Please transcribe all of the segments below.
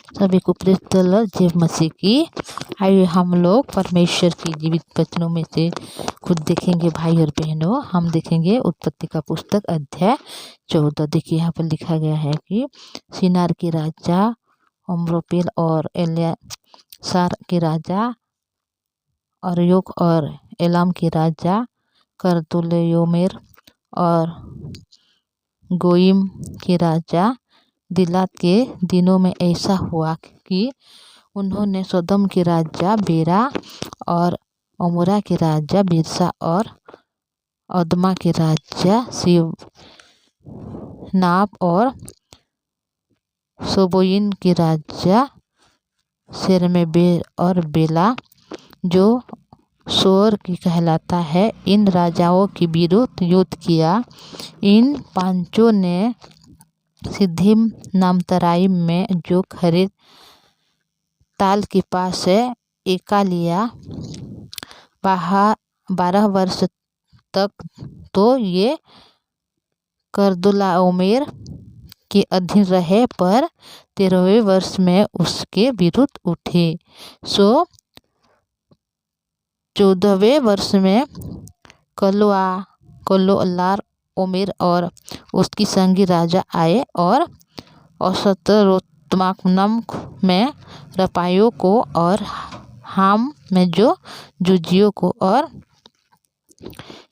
सभी को praise the Lord, जय मसीह की। आइए हम लोग परमेश्वर की जीवित वचनों में से खुद देखेंगे भाई और बहनों। हम देखेंगे उत्पत्ति का पुस्तक अध्याय 14। देखिए यहाँ पर लिखा गया है कि शिनार के राजा अम्रोपेल और एल्यासार के राजा अरयोक और एलाम के राजा कर्दुलयोमेर और गोइम के राजा दिलात के दिनों में ऐसा हुआ कि उन्होंने सोदम के राजा बेरा और अमोरा के राजा बिरसा और अदमा के राजा सिवनाप और सोबोइन के राजा शेरमेबेर और बेला जो सोर की कहलाता है, इन राजाओं के विरुद्ध युद्ध किया। इन पांचों ने सिद्धिम नामतराइम में जो खरे ताल के पास है एका लिया 12 वर्ष तक। तो ये कर्दुलाओमेर के अधीन रहे, पर 13वें वर्ष में उसके विरुद्ध उठे। सो 14वें वर्ष में कलोलार ओमेर और उसकी संगी राजा आए और औसतरोत्माकनम में रपाइयों को और हाम में जो जुजियों को। और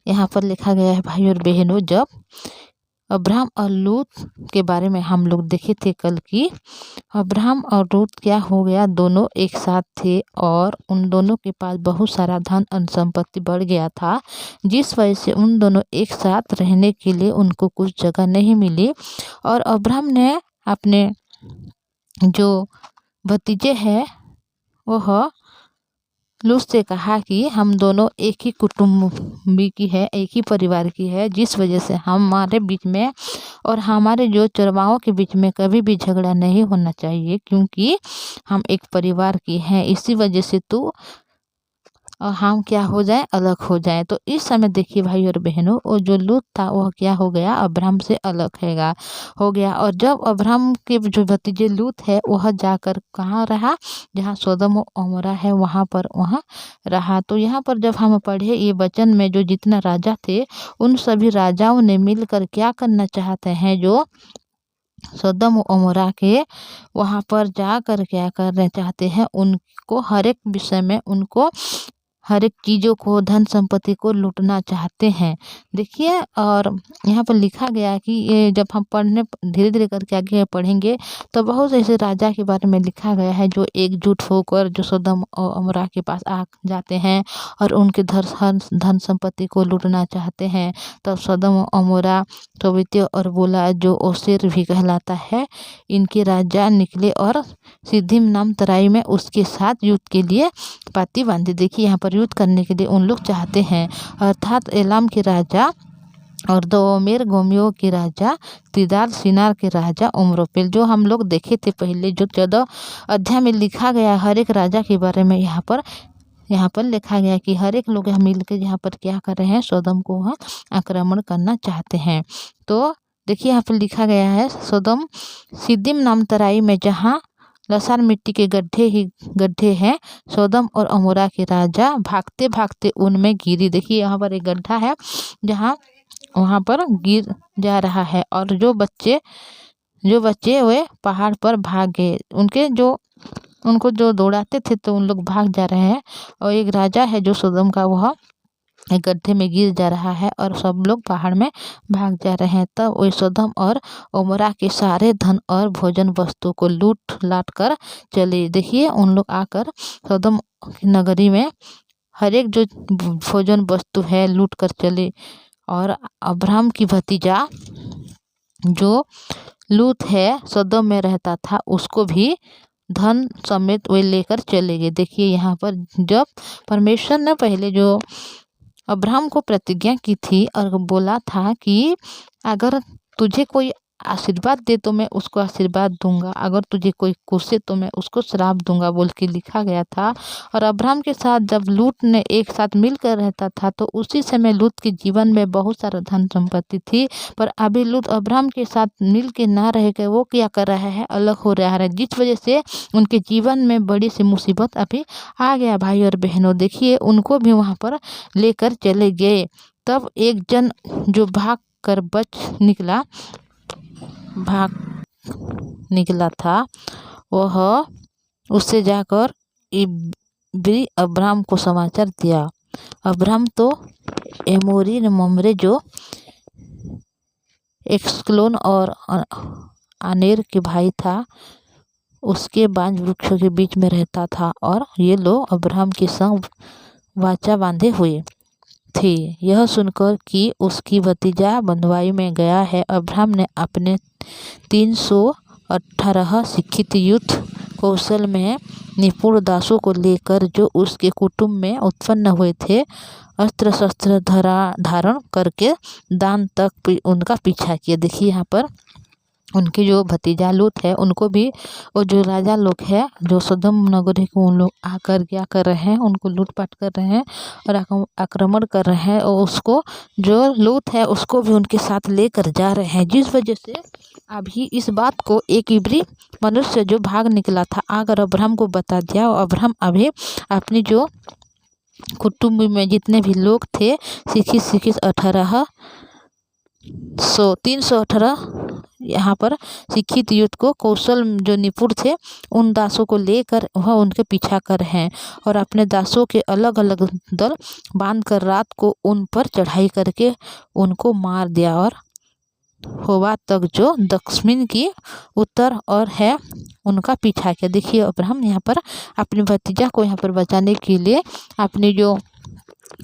यहाँ पर लिखा गया है भाई और बहनों, जब अब्राहम और लूत के बारे में हम लोग देखे थे कल की। अब्राहम और लूत क्या हो गया, दोनों एक साथ थे और उन दोनों के पास बहुत सारा धन और संपत्ति बढ़ गया था, जिस वजह से उन दोनों एक साथ रहने के लिए उनको कुछ जगह नहीं मिली। और अब्राहम ने अपने जो भतीजे हैं वह लूत से कहा कि हम दोनों एक ही कुटुंबी की है, एक ही परिवार की है, जिस वजह से हमारे बीच में और हमारे जो चरवाहों के बीच में कभी भी झगड़ा नहीं होना चाहिए, क्योंकि हम एक परिवार की हैं। इसी वजह से तू और हम क्या हो जाए, अलग हो जाए। तो इस समय देखिए भाई और बहनों, वो जो लूत था वह क्या हो गया, अब्राहम से अलग हो गया। और जब अब्राहम के जो भतीजे लूत है वह जाकर कहाँ रहा, जहाँ सोदम और अमोरा है वहाँ रहा। तो यहाँ पर जब हम पढ़े ये वचन में, जो जितना राजा थे उन सभी राजाओं ने मिलकर क्या करना चाहते हैं, जो सोदम और अमोरा के वहाँ पर जाकर क्या करना चाहते हैं, उनको हर एक विषय में उनको हर एक चीज़ों को, धन संपत्ति को लूटना चाहते हैं। देखिए, और यहाँ पर लिखा गया है कि ये जब हम पढ़ने धीरे धीरे करके आगे पढ़ेंगे तो बहुत ऐसे राजा के बारे में लिखा गया है जो एकजुट होकर जो सोदम और अमोरा के पास आ जाते हैं और उनके धन संपत्ति को लूटना चाहते हैं। तब सोदम और अमोरा, तोबित्य और बोला जो ओसेर भी कहलाता है, इनके राजा निकले और सिद्धिम नाम तराई में उसके साथ युद्ध के लिए पाती बांधी। देखिए यहाँ पर युद्ध करने के लिए उन लोग चाहते हैं, अर्थात एलाम के राजा और दोमेर गोमियों के राजा तिदाल सिनार के राजा उम्रोपेल, जो हम लोग देखे थे पहले, जो 14 अध्याय में लिखा गया हर एक राजा के बारे में। यहाँ पर लिखा गया कि हर एक लोग मिलकर यहाँ पर क्या कर रहे हैं, सोदम को वह आक्रमण करना चाहते हैं। तो देखिए यहाँ पर लिखा गया है, सोदम सिद्धिम नाम तराई में जहाँ लसार मिट्टी के गड्ढे हैं, सोदम और अमोरा के राजा भागते भागते उनमें गिरी। देखिए यहाँ पर एक गड्ढा है जहाँ वहाँ पर गिर जा रहा है, और जो बच्चे वे पहाड़ पर भाग गए। उनको जो दौड़ाते थे तो उन लोग भाग जा रहे हैं। और एक राजा है जो सोदम का, वह एक गड्ढे में गिर जा रहा है और सब लोग पहाड़ में भाग जा रहे हैं। तब वही सोदम और अमोरा के सारे धन और भोजन वस्तु को लूट लाट कर चले। देखिए उन लोग आकर सोदम की नगरी में हर एक जो भोजन वस्तु है लूट कर चले। और अब्राहम की भतीजा जो लूत है, सोदम में रहता था, उसको भी धन समेत वे लेकर चले गए। देखिए यहाँ पर जब परमेश्वर ने पहले जो अब्राहम को प्रतिज्ञा की थी और बोला था कि अगर तुझे कोई आशीर्वाद दे तो मैं उसको आशीर्वाद दूंगा, अगर तुझे कोई कोसे तो मैं उसको श्राप दूंगा बोल के लिखा गया था। और अब्राहम के साथ जब लूत ने एक साथ मिलकर रहता था तो उसी समय लूत के जीवन में बहुत सारा धन संपत्ति थी। पर अभी लूत अब्राहम के साथ मिल के ना रह गए, वो क्या कर रहा है, अलग हो रहा है, जिस वजह से उनके जीवन में बड़ी सी मुसीबत अभी आ गया। भाई और बहनों, देखिए उनको भी वहाँ पर लेकर चले गए। तब एक जन जो भाग निकला था, वह उससे जाकर इब्री अब्राहम को समाचार दिया। अब्राहम तो एमोरी ममरे जो एक्सक्लोन और आनेर के भाई था, उसके बांज वृक्षों के बीच में रहता था, और ये लोग अब्राहम के संग वाचा बांधे हुए थे। यह सुनकर कि उसकी भतीजा बंधुआई में गया है, अब्राहम ने अपने 318 शिक्षित युद्ध कौशल में निपुण दासों को लेकर, जो उसके कुटुंब में उत्पन्न हुए थे, अस्त्र शस्त्र धारण करके दान तक उनका पीछा किया। देखिए यहाँ पर उनके जो भतीजा लूत है, उनको भी वो जो राजा लोग है, जो सदम नगरी को उन लोग आकर क्या कर रहे हैं, उनको लूटपाट कर रहे हैं और आक्रमण कर रहे हैं, और उसको जो लूत है उसको भी उनके साथ लेकर जा रहे हैं। जिस वजह से अभी इस बात को एक इब्री मनुष्य जो भाग निकला था आकर अब्राहम को बता दिया। और अब्राहम अभी अपनी जो कुटुंब में जितने भी लोग थे, 318 यहाँ पर शिक्षित युद्ध को कौशल जो निपुण थे, उन दासों को लेकर वह उनके पीछा कर हैं, और अपने दासों के अलग अलग दल बांधकर रात को उन पर चढ़ाई करके उनको मार दिया, और होवा तक जो दक्षिण की उत्तर और है उनका पीछा किया। देखिए अब्राहम यहाँ पर अपने भतीजा को यहाँ पर बचाने के लिए अपने जो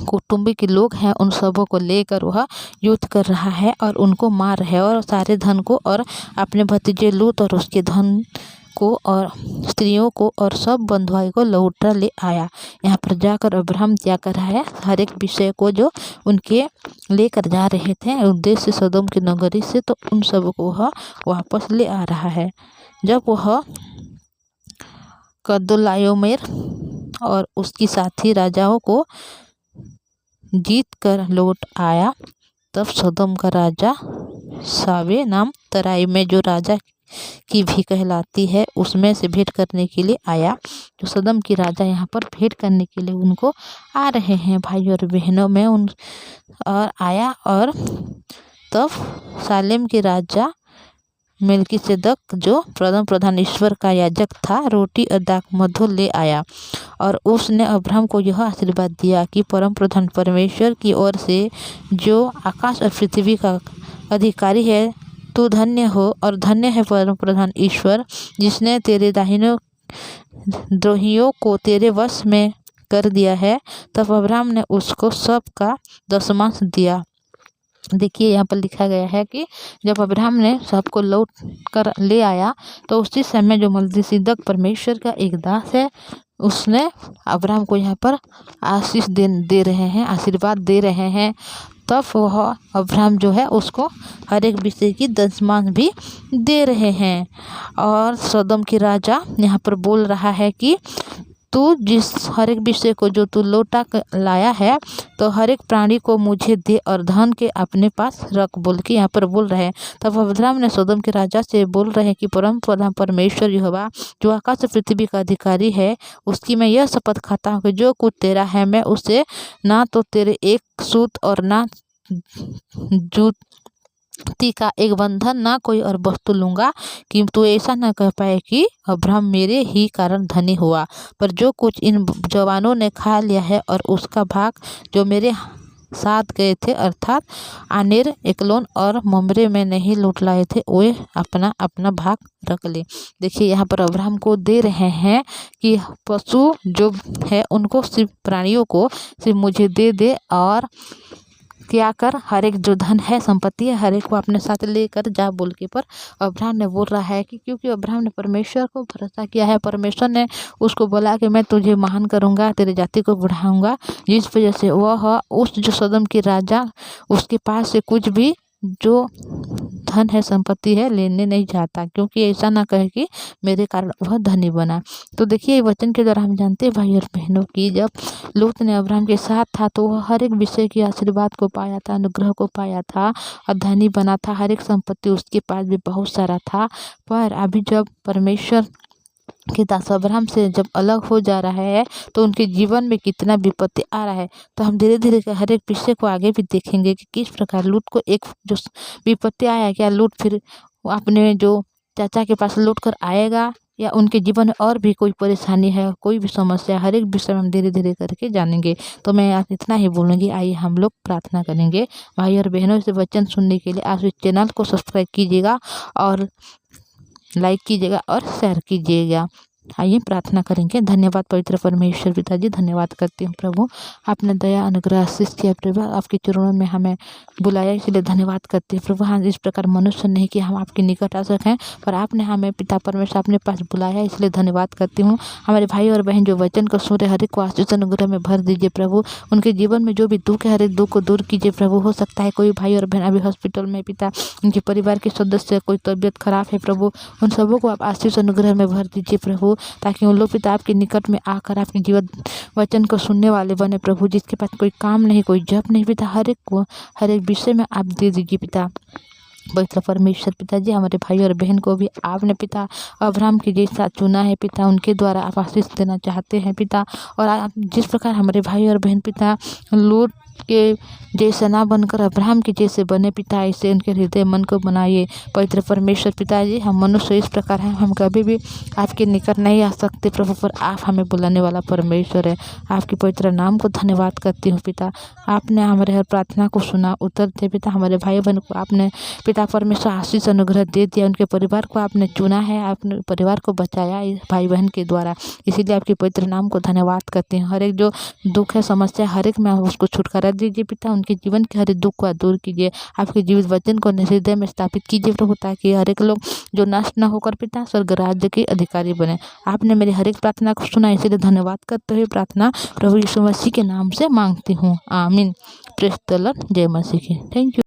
कुटुंबी के लोग हैं उन सबों को लेकर वह युद्ध कर रहा है और उनको मार रहा है, और सारे धन को और अपने भतीजे लूत और उसके धन को और स्त्रियों को और सब बंधुआई को लौटा ले आया। यहाँ पर जाकर अब्राहम क्या कर रहा है, हर एक विषय को जो उनके लेकर जा रहे थे उद्देश्य सदोम की नगरी से, तो उन सब को वह वापस ले आ रहा है। जब वह कदोलायोमेर और उसकी साथी राजाओं को जीत कर लौट आया, तब सदोम का राजा सावे नाम तराई में जो राजा की भी कहलाती है उसमें से भेंट करने के लिए आया। जो सदम की राजा यहाँ पर भेंट करने के लिए उनको आ रहे हैं भाई और बहनों में उन और आया। और तब सालेम के राजा मेल्किसेदक जो प्रधान ईश्वर का याजक था, रोटी और दाख मधु ले आया, और उसने अब्राहम को यह आशीर्वाद दिया कि परम प्रधान परमेश्वर की ओर से जो आकाश और पृथ्वी का अधिकारी है, तू धन्य हो, और धन्य है परम प्रधान ईश्वर जिसने तेरे दाहिने द्रोहियों को तेरे वश में कर दिया है। तब अब्राहम ने उसको सब का दशमांश दिया। देखिए यहाँ पर लिखा गया है कि जब अब्राहम ने सबको लौट कर ले आया, तो उसी समय जो मलिकिसिदक परमेश्वर का एक दास है, उसने अब्राहम को यहाँ पर आशीष दे रहे हैं, आशीर्वाद दे रहे हैं। तब वह अब्राहम जो है उसको हर एक विषय की दशमांश भी दे रहे हैं। और सदोम की राजा यहाँ पर बोल रहा है कि तू जिस हर एक विषय को जो तू लौटा लाया है, तो हर एक प्राणी को मुझे दे और धन के अपने पास रख बोल के यहाँ पर बोल रहे हैं। तब अब्राहम ने सदोम के राजा से बोल रहे हैं कि परम प्रधान परमेश्वर यहोवा जो आकाश पृथ्वी का अधिकारी है, उसकी मैं यह शपथ खाता हूँ कि जो कुछ तेरा है मैं उसे ना तो तेरे एक सूत और ना जूती का एक बंधन ना कोई और वस्तु लूँगा, कि तू ऐसा न कह पाए कि अब्राहम मेरे ही कारण धनी हुआ। पर जो कुछ इन जवानों ने खा लिया है और उसका भाग जो मेरे साथ गए थे, अर्थात आनेर, एक्लोन और ममरे में नहीं लूट लाए थे, वे अपना अपना भाग रख ले। देखिए यहाँ पर अब्राहम को दे रहे हैं कि पशु जो है उनको सिर्फ प्राणियों को सिर्फ मुझे दे दे, और क्या कर हर एक जो धन है संपत्ति है हर एक को अपने साथ लेकर जा बोल के। पर अब्राहम ने बोल रहा है कि क्योंकि अब्राहम ने परमेश्वर को भरोसा किया है, परमेश्वर ने उसको बोला कि मैं तुझे महान करूंगा, तेरे जाति को बढ़ाऊंगा, जिस वजह से वह उस जो सदम की राजा उसके पास से कुछ भी जो धन है, संपत्ति है, लेने नहीं चाहता, क्योंकि ऐसा ना कहे कि मेरे कारण वह धनी बना। तो देखिए वचन के द्वारा हम जानते हैं भाई और बहनों की, जब लूत ने अब्राहम के साथ था तो वह हर एक विषय की आशीर्वाद को पाया था, अनुग्रह को पाया था और धनी बना था। हर एक संपत्ति उसके पास भी बहुत सारा था। पर अभी जब परमेश्वर के दास अब्राहम से जब अलग हो जा रहा है तो उनके जीवन में कितना विपत्ति आ रहा है। तो हम धीरे धीरे हर एक विषय को आगे भी देखेंगे कि किस प्रकार लूत को एक जो विपत्ति आया, क्या लूत फिर अपने जो चाचा के पास लौट कर आएगा, या उनके जीवन में और भी कोई परेशानी है, कोई भी समस्या, हर एक विषय में हम धीरे धीरे करके जानेंगे। तो मैं आज इतना ही बोलूँगी। आइए हम लोग प्रार्थना करेंगे। भाई और बहनों, से वचन सुनने के लिए आप इस चैनल को सब्सक्राइब कीजिएगा और लाइक कीजिएगा और शेयर कीजिएगा। आइए प्रार्थना करेंगे। धन्यवाद पवित्र परमेश्वर पिताजी, धन्यवाद करती हूँ प्रभु, आपने दया अनुग्रह आशीष किया प्रभु, आपके चरणों में हमें बुलाया, इसलिए धन्यवाद करती हूँ प्रभु। हाँ, इस प्रकार मनुष्य नहीं कि हम आपके निकट आ सकें, पर आपने हमें पिता परमेश्वर अपने पास बुलाया, इसलिए धन्यवाद करती हूँ। हमारे भाई और बहन जो वचन को सुन रहे, हर एक को आशीष अनुग्रह में भर दीजिए प्रभु। उनके जीवन में जो भी दुख है, हर एक दुख को दूर कीजिए प्रभु। हो सकता है कोई भाई और बहन अभी हॉस्पिटल में पिता, उनके परिवार के सदस्य कोई तबीयत खराब है प्रभु, उन सबों को आप आशीष अनुग्रह में भर दीजिए प्रभु, ताकि उन लोग पिता आपके निकट में आकर आपके जीवन वचन को सुनने वाले बने प्रभु। जिसके पास कोई काम नहीं, कोई जॉब नहीं पिता, हर एक को हर एक विषय में आप दे दीजिए पिता पवित्र परमेश्वर पिताजी। हमारे भाई और बहन को भी आपने पिता अब्राहम के जैसा चुना है पिता, उनके द्वारा आप आशीष देना चाहते हैं पिता। और आप जिस प्रकार हमारे भाई और बहन पिता लूत के जैसे ना बनकर अब्राहम के जैसे बने पिता, ऐसे उनके हृदय मन को बनाइए पवित्र परमेश्वर पिताजी। हम मनुष्य इस प्रकार हैं, हम कभी भी आपके निकट नहीं आ सकते प्रभु, पर आप हमें बुलाने वाला परमेश्वर है। आपके पवित्र नाम को धन्यवाद करती हूँ पिता। आपने हमारे हर प्रार्थना को सुना, उत्तर दे पिता। हमारे भाई बहन को आपने पिता परमेश्वर आशीष अनुग्रह दे दिया, उनके परिवार को आपने चुना है, आपने परिवार को बचाया इस भाई बहन के द्वारा, इसीलिए आपके पवित्र नाम को धन्यवाद करते हैं। हर एक जो दुख है, समस्या, हर एक में उसको छुटकारा दीजिए पिता, उनके जीवन के हर एक दुख को दूर कीजिए। आपके जीवित वचन को हृदय में स्थापित कीजिए प्रभु, ताकि हर एक लोग जो नष्ट न होकर पिता स्वर्ग राज्य के अधिकारी बने। आपने मेरी हर एक प्रार्थना को सुना, इसीलिए धन्यवाद करते हुए प्रार्थना प्रभु यीशु मसीह के नाम से मांगती हूँ, आमीन। Praise the Lord. जय मसीह की। Thank you.